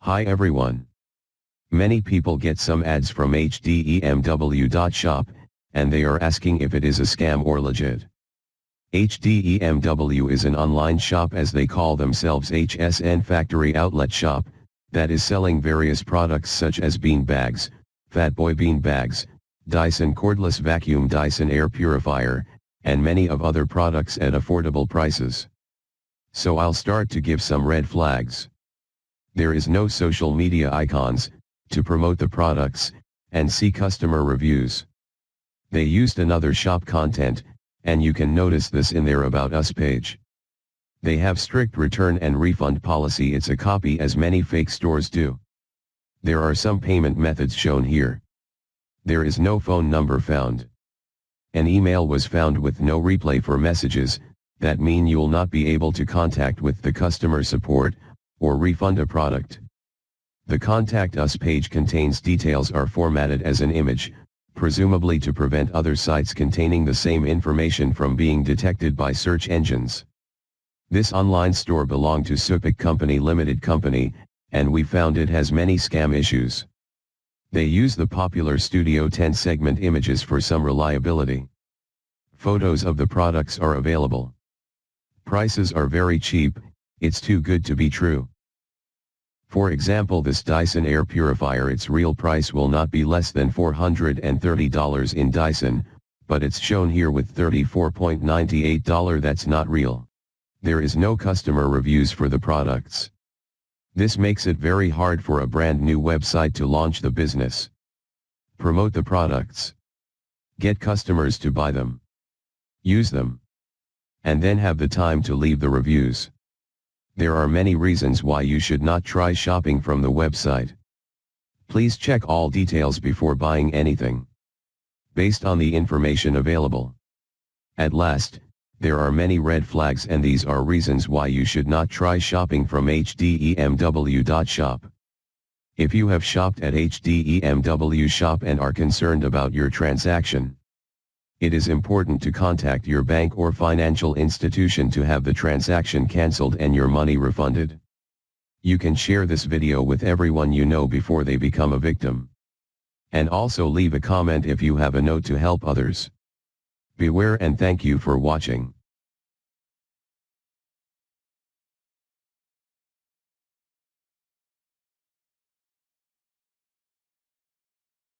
Hi everyone. Many people get some ads from Hdemw.shop, and they are asking if it is a scam or legit. Hdemw is an online shop, as they call themselves, HSN Factory outlet shop, that is selling various products such as bean bags, Fat Boy bean bags, Dyson cordless vacuum, Dyson air purifier, and many of other products at affordable prices. So I'll start to give some red flags. There is no social media icons to promote the products and see customer reviews. They used another shop content, and you can notice this in their About Us page. They have strict return and refund policy. It's a copy, as many fake stores do. There are some payment methods shown here. There is no phone number found. An email was found with no replay for messages, that mean you'll not be able to contact with the customer support or refund a product. The Contact Us page contains details are formatted as an image, presumably to prevent other sites containing the same information from being detected by search engines. This online store belonged to Supik Company Limited Company, and we found it has many scam issues. They use the popular Studio 10 segment images for some reliability. Photos of the products are available. Prices are very cheap, it's too good to be true. For example, this Dyson air purifier, its real price will not be less than $430 in Dyson, but it's shown here with $34.98. That's not real. There is no customer reviews for the products. This makes it very hard for a brand new website to launch the business. Promote the products. Get customers to buy them. Use them. And then have the time to leave the reviews. There are many reasons why you should not try shopping from the website. Please check all details before buying anything, based on the information available. At last, there are many red flags, and these are reasons why you should not try shopping from Hdemw.shop. If you have shopped at Hdemw.shop and are concerned about your transaction, it is important to contact your bank or financial institution to have the transaction cancelled and your money refunded. You can share this video with everyone you know before they become a victim. And also leave a comment if you have a note to help others. Beware, and thank you for watching.